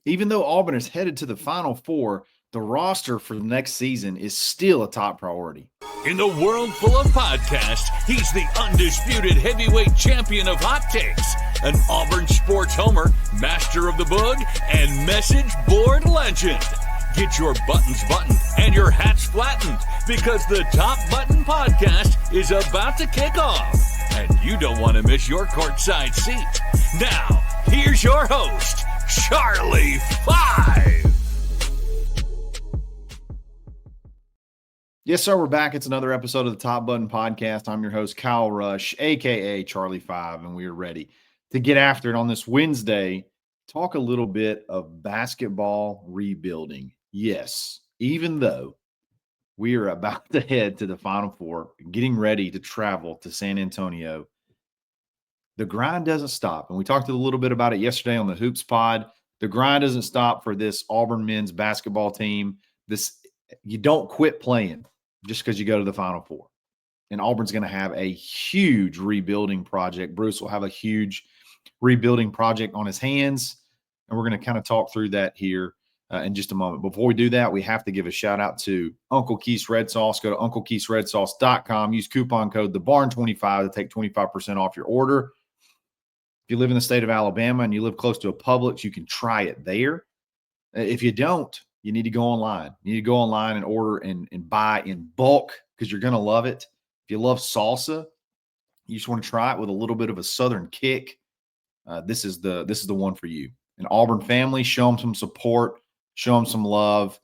Even though Auburn is headed to the Final Four, the roster for the next season is still a top priority. In the world full of podcasts, he's the undisputed heavyweight champion of hot takes, an Auburn sports homer, master of the boog, and message board legend. Get your buttons buttoned and your hats flattened because the Top Button Podcast is about to kick off. And you don't want to miss your courtside seat. Now, here's your host, Charlie Five. Yes, sir. We're back. It's another episode of the Top Button Podcast. I'm your host, Kyle Rush, a.k.a. Charlie Five, and we are ready to get after it on this Wednesday. Talk a little bit of basketball rebuilding. Yes, even though we are about to head to the Final Four, getting ready to travel to San Antonio, the grind doesn't stop. And we talked a little bit about it yesterday on the Hoops Pod. The grind doesn't stop for this Auburn men's basketball team. You don't quit playing just because you go to the Final Four. And Auburn's going to have a huge rebuilding project. Bruce will have a huge rebuilding project on his hands. And we're going to kind of talk through that here in just a moment. Before we do that, we have to give a shout out to Uncle Keith's Red Sauce. Go to UncleKeith'sRedSauce.com. Use coupon code TheBarn25 to take 25% off your order. If you live in the state of Alabama and you live close to a Publix, you can try it there. If you don't, you need to go online. You need to go online and order and buy in bulk because you're going to love it. If you love salsa, you just want to try it with a little bit of a Southern kick. This is the one for you. An Auburn family, show them some support, show them some love.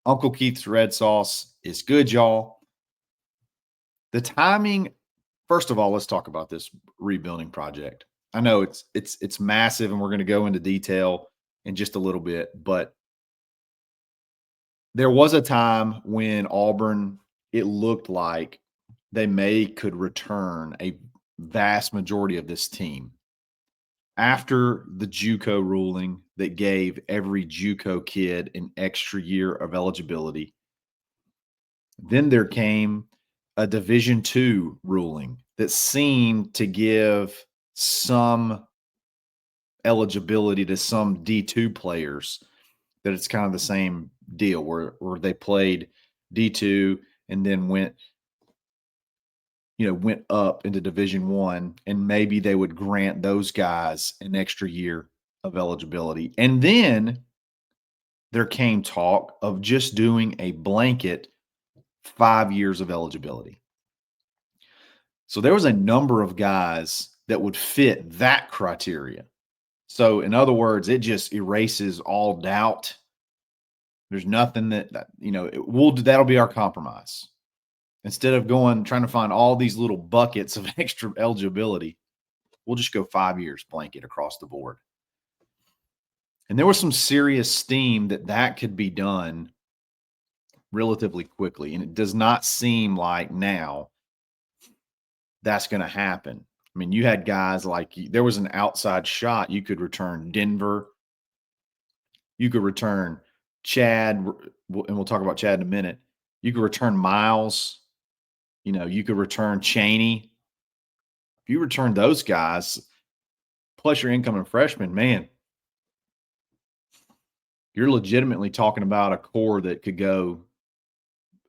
Uncle Keith's Red Sauce is good, y'all. The timing, first of all, let's talk about this rebuilding project. I know it's massive, and we're going to go into detail in just a little bit, but there was a time when Auburn, it looked like they could return a vast majority of this team. After the JUCO ruling that gave every JUCO kid an extra year of eligibility, then there came a Division II ruling that seemed to give some eligibility to some D2 players, that it's kind of the same deal where they played D2 and then went up into Division I, and maybe they would grant those guys an extra year of eligibility. And then there came talk of just doing a blanket 5 years of eligibility. So there was a number of guys that would fit that criteria. So in other words, it just erases all doubt. There's nothing that'll be our compromise. Instead of trying to find all these little buckets of extra eligibility, we'll just go 5 years blanket across the board. And there was some serious steam that could be done relatively quickly. And it does not seem like now that's going to happen. I mean, you had guys like, there was an outside shot. You could return Denver. You could return Chad, and we'll talk about Chad in a minute. You could return Miles. You could return Chaney. If you return those guys, plus your incoming freshman, man, you're legitimately talking about a core that could go,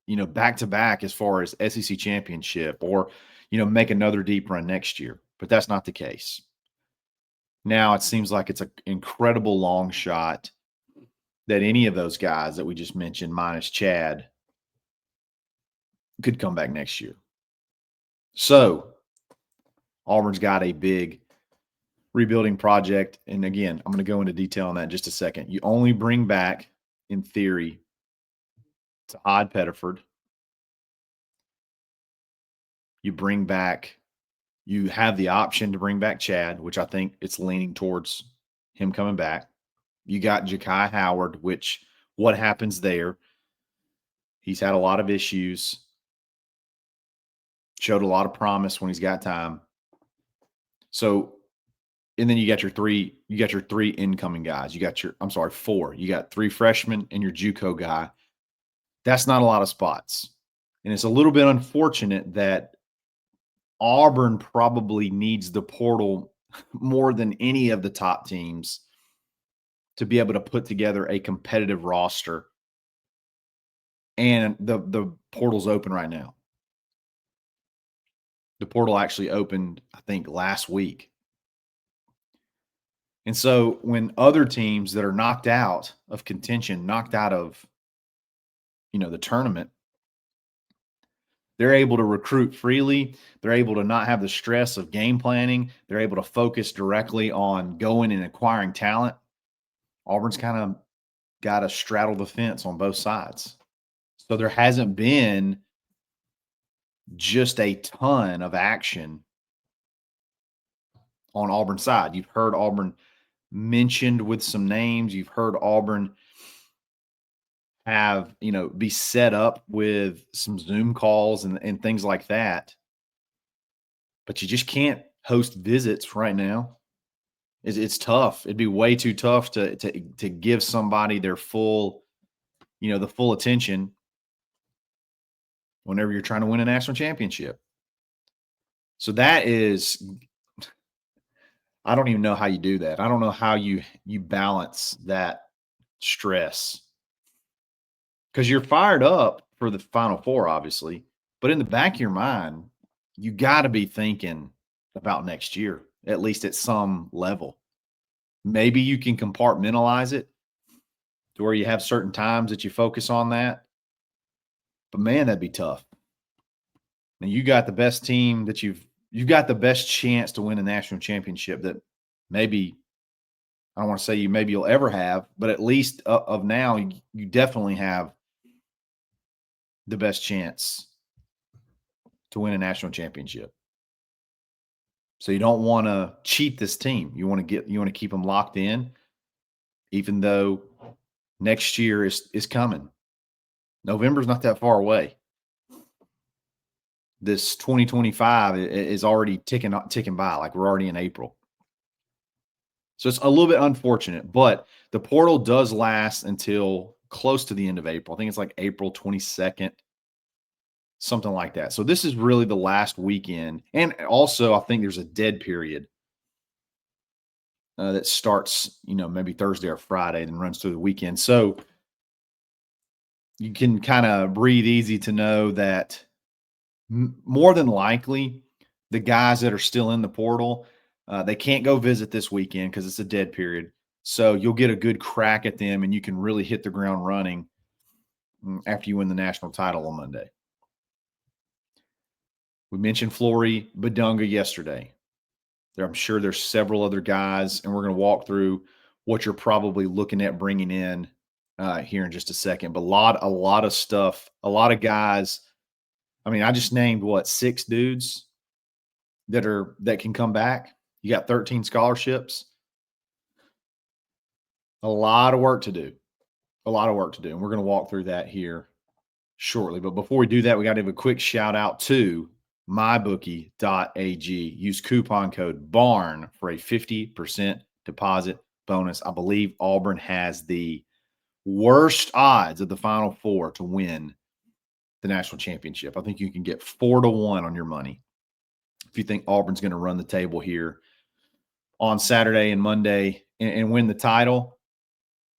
back to back as far as SEC championship or, make another deep run next year. But that's not the case. Now it seems like it's an incredible long shot that any of those guys that we just mentioned, minus Chad, could come back next year. So Auburn's got a big rebuilding project. And again, I'm going to go into detail on that in just a second. You only bring back, in theory, Todd Pettiford. You have the option to bring back Chad, which I think it's leaning towards him coming back. You got Ja'Kai Howard, which what happens there? He's had a lot of issues, showed a lot of promise when he's got time. So, and then you got your three incoming guys. Four. You got 3 freshmen and your JUCO guy. That's not a lot of spots. And it's a little bit unfortunate that Auburn probably needs the portal more than any of the top teams to be able to put together a competitive roster. And the portal's open right now. The portal actually opened, I think, last week. And so when other teams that are knocked out of contention, knocked out of, the tournament, they're able to recruit freely. They're able to not have the stress of game planning. They're able to focus directly on going and acquiring talent. Auburn's kind of got to straddle the fence on both sides. So there hasn't been just a ton of action on Auburn's side. You've heard Auburn mentioned with some names. You've heard Auburn have, be set up with some Zoom calls and things like that. But you just can't host visits right now. It's tough. It'd be way too tough to give somebody their full, the full attention whenever you're trying to win a national championship. So that is, I don't even know how you do that. I don't know how you balance that stress, because you're fired up for the Final Four, obviously, but in the back of your mind, you got to be thinking about next year, at least at some level. Maybe you can compartmentalize it to where you have certain times that you focus on that. But man, that'd be tough. And you got the best team that you've got the best chance to win a national championship that maybe, I don't want to say you'll ever have, but at least of now, you definitely have the best chance to win a national championship. So you don't want to cheat this team. You want to keep them locked in, even though next year is coming. November's not that far away. This 2025 is already ticking by, like we're already in April. So it's a little bit unfortunate, but the portal does last until close to the end of April. I think it's like April 22nd, something like that. So this is really the last weekend. And also, I think there's a dead period that starts, maybe Thursday or Friday and runs through the weekend. So you can kind of breathe easy to know that more than likely the guys that are still in the portal, they can't go visit this weekend because it's a dead period. So you'll get a good crack at them and you can really hit the ground running after you win the national title on Monday. We mentioned Flory Badunga yesterday. I'm sure there's several other guys, and we're going to walk through what you're probably looking at bringing in here in just a second. But a lot of stuff, a lot of guys. I mean, I just named 6 dudes that can come back. You got 13 scholarships. A lot of work to do. And we're going to walk through that here shortly. But before we do that, we got to have a quick shout out to mybookie.ag. Use coupon code BARN for a 50% deposit bonus. I believe Auburn has the worst odds of the Final Four to win the national championship. I think you can get 4-1 on your money if you think Auburn's going to run the table here on Saturday and Monday and win the title.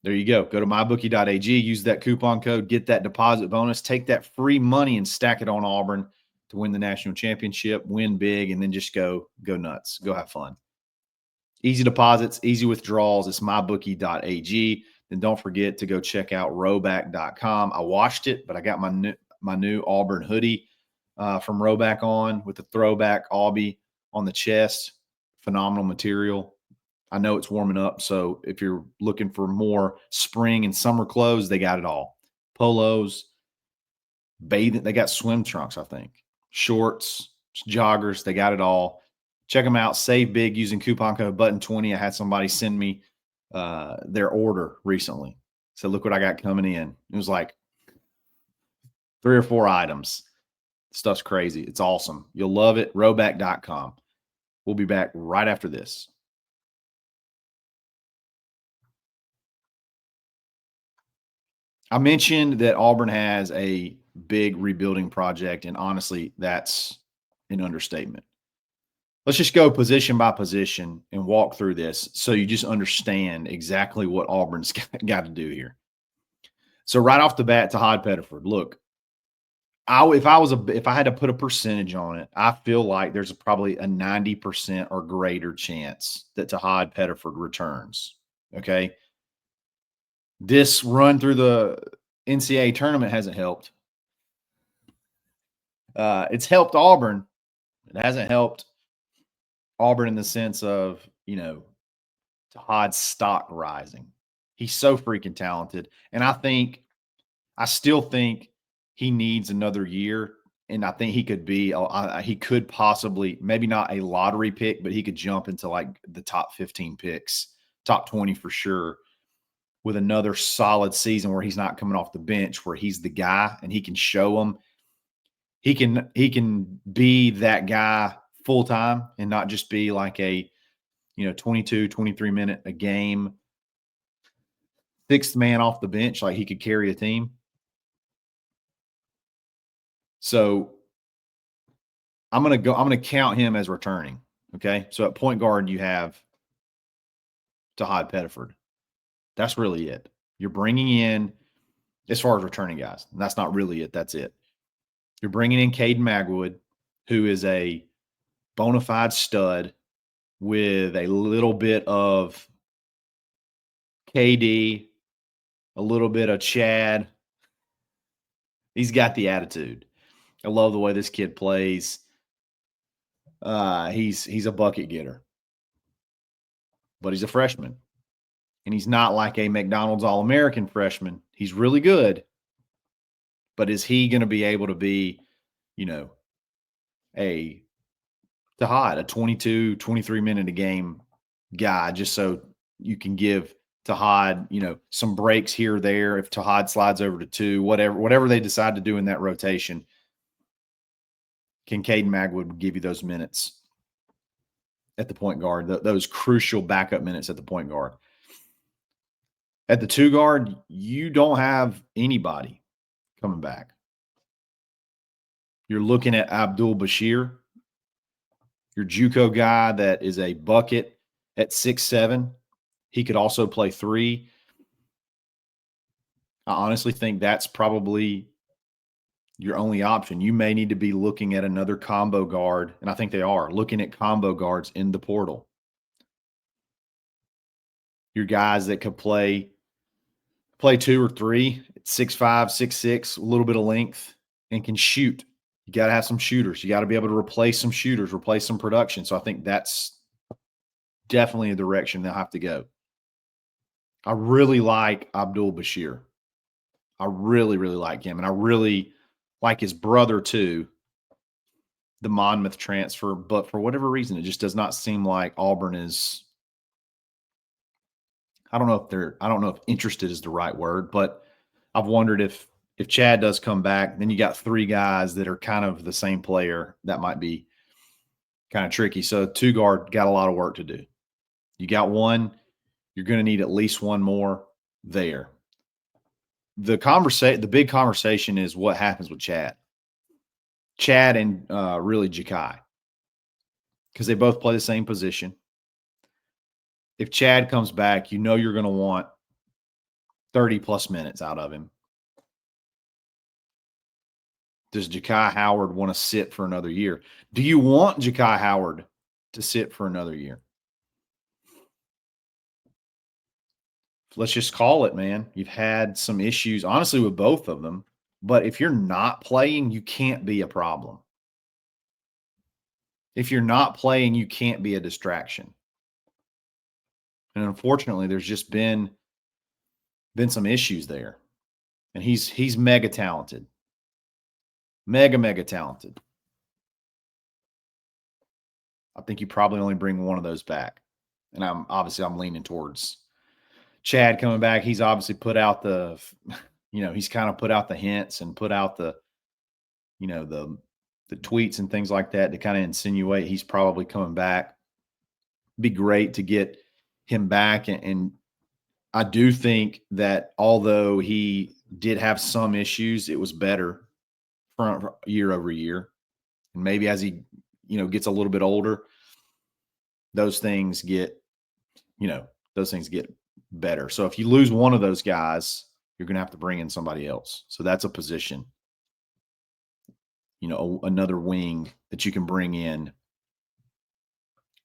There you go. Go to mybookie.ag, use that coupon code, get that deposit bonus, take that free money and stack it on Auburn to win the national championship, win big, and then just go nuts. Go have fun. Easy deposits, easy withdrawals. It's mybookie.ag. Then don't forget to go check out rowback.com. I washed it, but I got my new Auburn hoodie from Rowback on with the throwback Aubie on the chest. Phenomenal material. I know it's warming up, so if you're looking for more spring and summer clothes, they got it all. Polos, bathing, they got swim trunks, I think. Shorts, joggers, they got it all. Check them out. Save big using coupon code BUTTON20. I had somebody send me their order recently. So look what I got coming in. It was like 3 or 4 items. Stuff's crazy. It's awesome. You'll love it. Rowback.com. We'll be back right after this. I mentioned that Auburn has a big rebuilding project, and honestly, that's an understatement. let's just go position by position and walk through this so you just understand exactly what Auburn's got to do here. So right off the bat, Tahad Pettiford, look, if I had to put a percentage on it, I feel like there's probably a 90% or greater chance that Tahad Pettiford returns. Okay. This run through the NCAA tournament hasn't helped. It's helped Auburn. It hasn't helped Auburn in the sense of, Tahad's stock rising. He's so freaking talented. And I still think he needs another year. And I think he could possibly, maybe not a lottery pick, but he could jump into like the top 15 picks, top 20 for sure, with another solid season where he's not coming off the bench, where he's the guy and he can show them. He can be that guy full time and not just be like a, 22, 23 minute a game, sixth man off the bench, like he could carry a team. So I'm going to count him as returning. Okay. So at point guard, you have Tahad Pettiford. That's really it. You're bringing in, as far as returning guys, and that's not really it. That's it. You're bringing in Caden Magwood, who is a bona fide stud with a little bit of KD, a little bit of Chad. He's got the attitude. I love the way this kid plays. He's a bucket getter, but he's a freshman, and he's not like a McDonald's All-American freshman. He's really good, but is he going to be able to be, a Tahad, a 22, 23 minute a game guy, just so you can give Tahad, some breaks here or there. If Tahad slides over to 2, whatever they decide to do in that rotation, can Caden Magwood give you those minutes at the point guard, those crucial backup minutes at the point guard. At the 2 guard, you don't have anybody coming back. You're looking at Abdul Bashir, your JUCO guy that is a bucket at 6'7". He could also play 3. I honestly think that's probably your only option. You may need to be looking at another combo guard, and I think they are looking at combo guards in the portal. Your guys that could play 2 or 3 at 6'5", 6'6", a little bit of length, and can shoot. You got to have some shooters. You got to be able to replace some shooters, replace some production. So I think that's definitely a direction they'll have to go. I really like Abdul Bashir. I really, really like him. And I really like his brother too, the Monmouth transfer. But for whatever reason, it just does not seem like Auburn is – I don't know if interested is the right word, but I've wondered if Chad does come back, then you got 3 guys that are kind of the same player. That might be kind of tricky. So 2 guard got a lot of work to do. You got 1, you're going to need at least 1 more there. The big conversation is what happens with Chad and really Ja'Kai, because they both play the same position. If Chad comes back, you're going to want 30-plus minutes out of him. Does Ja'Kai Howard want to sit for another year? Do you want Ja'Kai Howard to sit for another year? Let's just call it, man. You've had some issues, honestly, with both of them. But if you're not playing, you can't be a problem. If you're not playing, you can't be a distraction. And unfortunately, there's just been some issues there. And he's mega talented. Mega talented. I think you probably only bring one of those back. And I'm leaning towards Chad coming back. He's obviously put out he's kind of put out the hints and put out the tweets and things like that to kind of insinuate he's probably coming back. Be great to get him back. And I do think that although he did have some issues, it was better from year over year. And maybe as he, gets a little bit older, those things get, those things get better. So if you lose one of those guys, you're going to have to bring in somebody else. So that's a position, another wing that you can bring in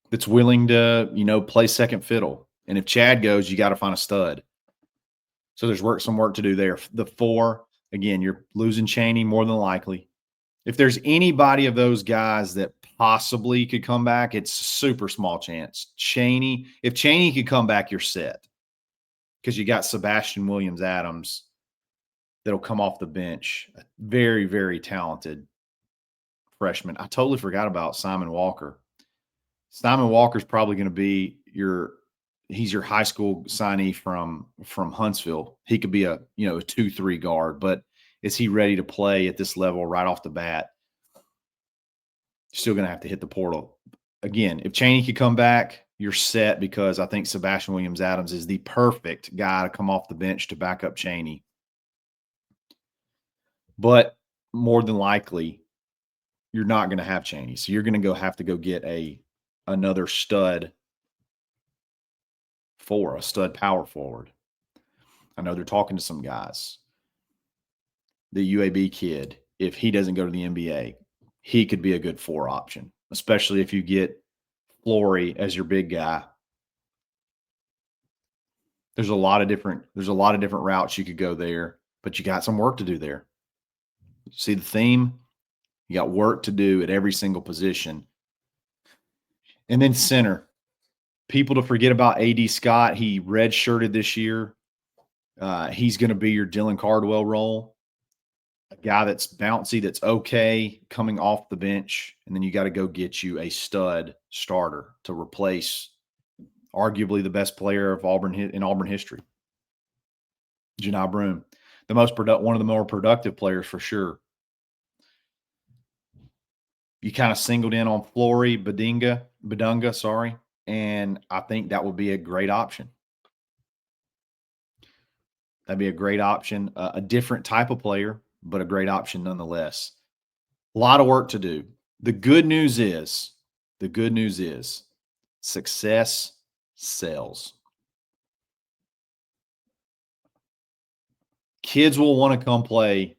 that's willing to, play second fiddle. And if Chad goes, you got to find a stud. So there's some work to do there. The 4, again, you're losing Chaney more than likely. If there's anybody of those guys that possibly could come back, it's a super small chance. Chaney, if Chaney could come back, you're set. Because you got Sebastian Williams-Adams that'll come off the bench. A very, very talented freshman. I totally forgot about Simon Walker. Simon Walker's probably going to be he's your high school signee from Huntsville. He could be a 2-3 guard, but is he ready to play at this level right off the bat? Still going to have to hit the portal. Again, if Chaney could come back, you're set, because I think Sebastian Williams-Adams is the perfect guy to come off the bench to back up Chaney. But more than likely, you're not going to have Chaney. So you're going to have to go get another stud a stud power forward. I know they're talking to some guys. The UAB kid, if he doesn't go to the NBA, he could be a good 4 option, especially if you get Flory as your big guy. There's a lot of different routes you could go there, but you got some work to do there. See the theme? You got work to do at every single position. And then center. People to forget about A.D. Scott. He redshirted this year. He's going to be your Dylan Cardwell role. A guy that's bouncy, that's okay coming off the bench. And then you got to go get you a stud starter to replace arguably the best player of Auburn in Auburn history, Johni Broome. One of the more productive players for sure. You kind of singled in on Flory Badunga, sorry. And I think that would be a great option. That'd be a great option. A different type of player, but a great option nonetheless. A lot of work to do. The good news is success sells. Kids will want to come play.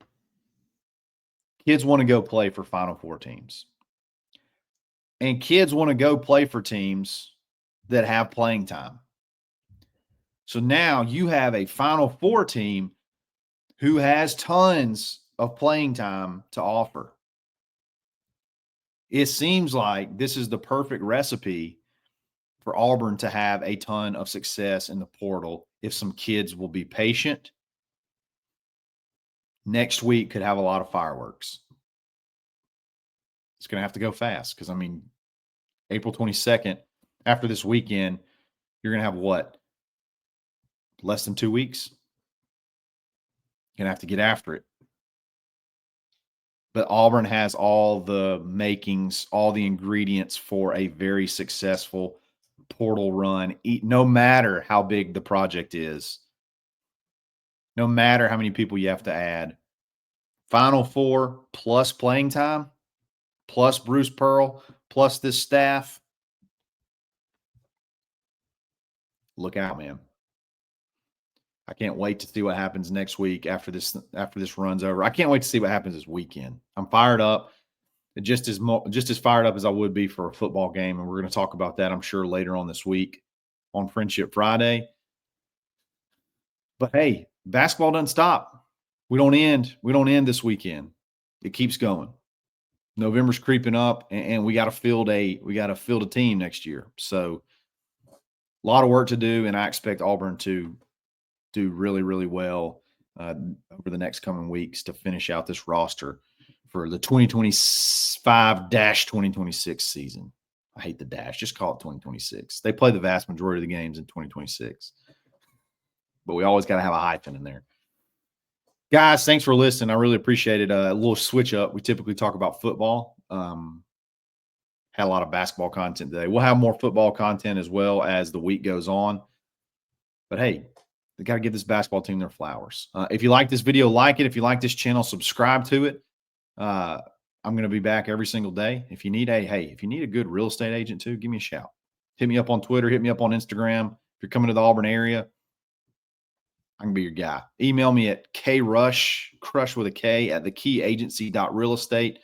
Kids want to go play for Final Four teams. And kids want to go play for teams that have playing time. So now you have a Final Four team who has tons of playing time to offer. It seems like this is the perfect recipe for Auburn to have a ton of success in the portal if some kids will be patient. Next week could have a lot of fireworks. It's going to have to go fast because, April 22nd, after this weekend, you're going to have what? Less than 2 weeks? You're going to have to get after it. But Auburn has all the makings, all the ingredients for a very successful portal run, no matter how big the project is, no matter how many people you have to add. Final Four plus playing time, plus Bruce Pearl, plus this staff. Look out, man. I can't wait to see what happens next week after this run's over. I can't wait to see what happens this weekend. I'm fired up. Just as fired up as I would be for a football game, and we're going to talk about that, I'm sure, later on this week on Friendship Friday. But hey, basketball doesn't stop. We don't end this weekend. It keeps going. November's creeping up, and we got to field a team next year. So a lot of work to do, and I expect Auburn to do really, really well over the next coming weeks to finish out this roster for the 2025-2026 season. I hate the dash. Just call it 2026. They play the vast majority of the games in 2026. But we always got to have a hyphen in there. Guys, thanks for listening. I really appreciate it. A little switch up. We typically talk about football. Had a lot of basketball content today. We'll have more football content as well as the week goes on. But hey, they got to give this basketball team their flowers. If you like this video, like it. If you like this channel, subscribe to it. I'm going to be back every single day. If you need a good real estate agent too, give me a shout. Hit me up on Twitter. Hit me up on Instagram. If you're coming to the Auburn area, I can be your guy. Email me at krush, crush with a K, at thekeyagency.realestate.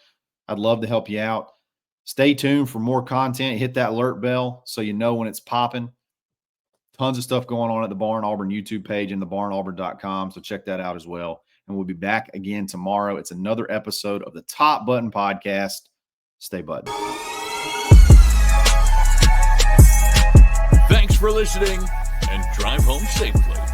I'd love to help you out. Stay tuned for more content. Hit that alert bell so you know when it's popping. Tons of stuff going on at the Barn Auburn YouTube page and thebarnauburn.com, so check that out as well. And we'll be back again tomorrow. It's another episode of the Top Button Podcast. Stay buttoned. Thanks for listening, and drive home safely.